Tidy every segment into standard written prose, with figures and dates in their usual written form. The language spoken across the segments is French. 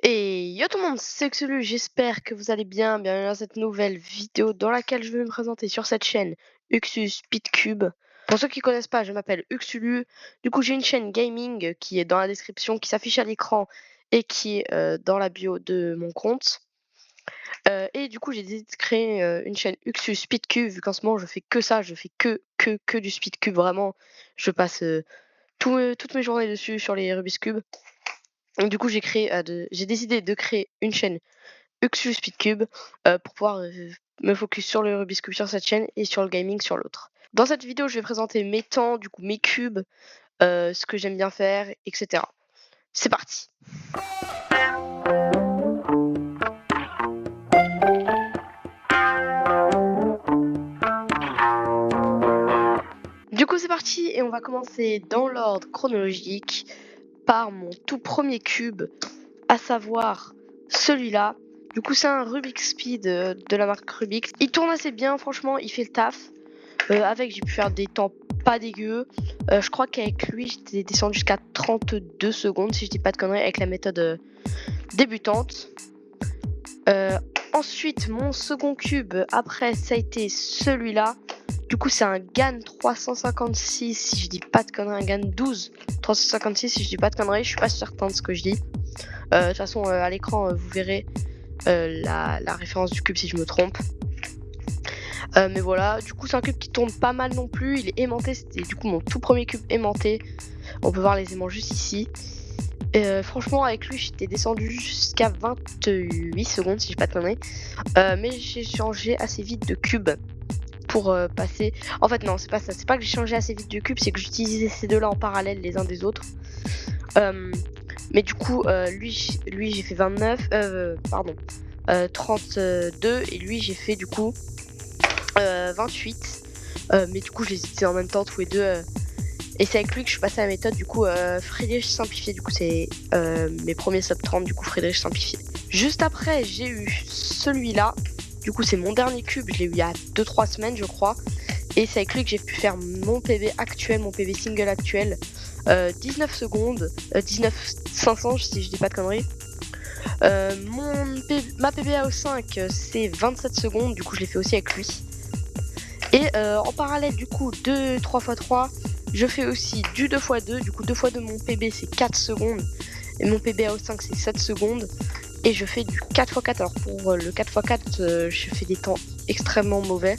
Et yo tout le monde, c'est Uxulu, j'espère que vous allez bien. Bienvenue dans cette nouvelle vidéo dans laquelle je vais me présenter sur cette chaîne Uxu Speedcube. Pour ceux qui connaissent pas, je m'appelle Uxulu. Du coup, j'ai une chaîne gaming qui est dans la description, qui s'affiche à l'écran et qui est dans la bio de mon compte. Et du coup, j'ai décidé de créer une chaîne Uxu Speedcube, vu qu'en ce moment, je fais que ça, je fais que du Speedcube, vraiment. Je passe toutes mes journées dessus sur les Rubik's Cube. Donc du coup, j'ai décidé de créer une chaîne Uxu Speedcube pour pouvoir me focus sur le Rubik's Cube sur cette chaîne et sur le gaming sur l'autre. Dans cette vidéo, je vais présenter mes temps, du coup mes cubes, ce que j'aime bien faire, etc. C'est parti. Du coup, c'est parti et on va commencer dans l'ordre chronologique par mon tout premier cube, à savoir celui-là. Du coup, c'est un Rubik's Speed de la marque Rubik. Il tourne assez bien, franchement, il fait le taf. Avec, j'ai pu faire des temps pas dégueux. Je crois qu'avec lui, j'étais descendu jusqu'à 32 secondes, si je dis pas de conneries, avec la méthode débutante. Ensuite, mon second cube, après, ça a été celui-là. Du coup, c'est un GAN 356, si je dis pas de conneries, un GAN 12 356, si je dis pas de conneries. Je suis pas certain de ce que je dis. De toute façon, à l'écran, vous verrez la référence du cube si je me trompe. Mais voilà, du coup c'est un cube qui tourne pas mal non plus, il est aimanté, c'était du coup mon tout premier cube aimanté. On peut voir les aimants juste ici. Franchement avec lui j'étais descendu jusqu'à 28 secondes si j'ai pas de conneries. Mais j'ai changé assez vite de cube pour passer... En fait non, c'est pas ça, c'est pas que j'ai changé assez vite de cube, c'est que j'utilisais ces deux là en parallèle les uns des autres. Mais du coup lui j'ai fait 32 et lui j'ai fait du coup 28. Mais du coup je les utilisais en même temps tous les deux. Et c'est avec lui que je suis passée à la méthode du coup Friedrich simplifié. Du coup c'est mes premiers sub 30 du coup Friedrich simplifié. Juste après j'ai eu celui-là. Du coup c'est mon dernier cube, je l'ai eu il y a 2-3 semaines je crois. Et c'est avec lui que j'ai pu faire mon PB actuel, mon PB single actuel. 19 secondes, 19 500 si je dis pas de conneries. Ma PBAO5 c'est 27 secondes, du coup je l'ai fait aussi avec lui. Et en parallèle du coup de 3x3, je fais aussi du 2x2, du coup 2x2 mon PB c'est 4 secondes et mon PBAO5 c'est 7 secondes. Et je fais du 4x4, alors pour le 4x4 je fais des temps extrêmement mauvais,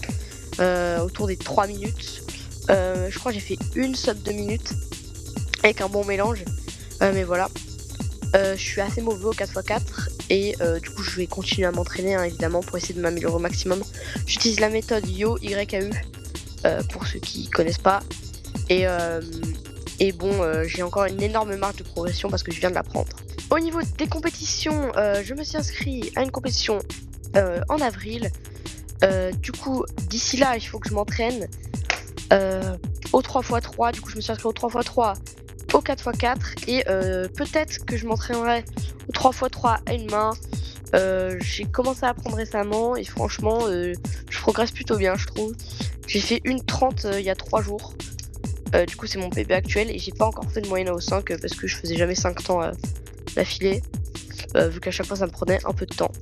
autour des 3 minutes. Je crois que j'ai fait une sub 2 minutes avec un bon mélange, mais voilà. Je suis assez mauvais au 4x4 et du coup je vais continuer à m'entraîner évidemment pour essayer de m'améliorer au maximum. J'utilise la méthode YoYAU pour ceux qui connaissent pas et bon j'ai encore une énorme marge de progression parce que je viens de l'apprendre. Au niveau des compétitions, je me suis inscrit à une compétition en avril. Du coup d'ici là il faut que je m'entraîne au 3x3. Du coup je me suis inscrit au 3x3, au 4x4 et peut-être que je m'entraînerai au 3x3 à une main. J'ai commencé à apprendre récemment et franchement je progresse plutôt bien je trouve. J'ai fait une 30 il y a 3 jours. Du coup c'est mon PB actuel et j'ai pas encore fait de moyenne au 5 parce que je faisais jamais 5 temps d'affilée. Vu qu'à chaque fois ça me prenait un peu de temps.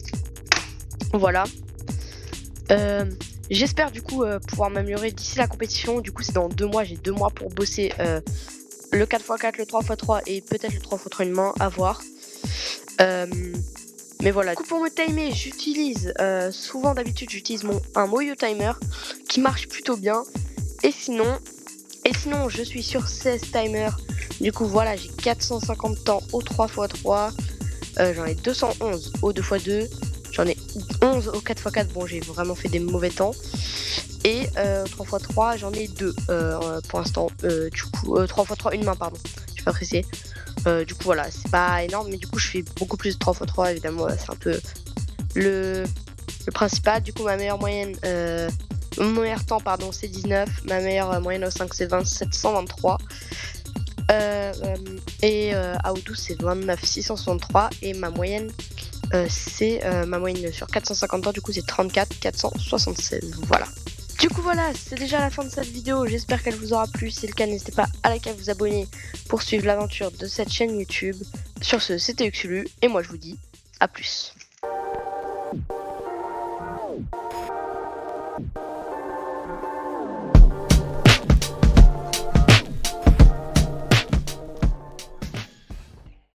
Voilà. J'espère du coup pouvoir m'améliorer d'ici la compétition. Du coup c'est dans 2 mois, j'ai 2 mois pour bosser le 4x4, le 3x3 et peut-être le 3x3 une main, à voir. Mais voilà, du coup pour me timer j'utilise souvent d'habitude j'utilise un Moyo Timer qui marche plutôt bien. Et sinon je suis sur 16 timers. Du coup voilà, j'ai 450 temps au 3x3, j'en ai 211 au 2x2, j'en ai 11 au 4x4, bon j'ai vraiment fait des mauvais temps. Et 3x3 j'en ai 2 pour l'instant, du coup 3x3 une main pardon, je suis pas pressée. Du coup voilà, c'est pas énorme mais du coup je fais beaucoup plus de 3x3 évidemment, c'est un peu le principal. Du coup ma meilleure moyenne, mon meilleur temps pardon c'est 19, ma meilleure moyenne au 5 c'est 2723 et à O12 c'est 29 663 et ma moyenne c'est ma moyenne sur 450 ans du coup c'est 34 476. Voilà. Du coup voilà, c'est déjà la fin de cette vidéo, j'espère qu'elle vous aura plu. Si c'est le cas, n'hésitez pas à liker, à vous abonner pour suivre l'aventure de cette chaîne YouTube. Sur ce, c'était Uxulu, et moi je vous dis à plus.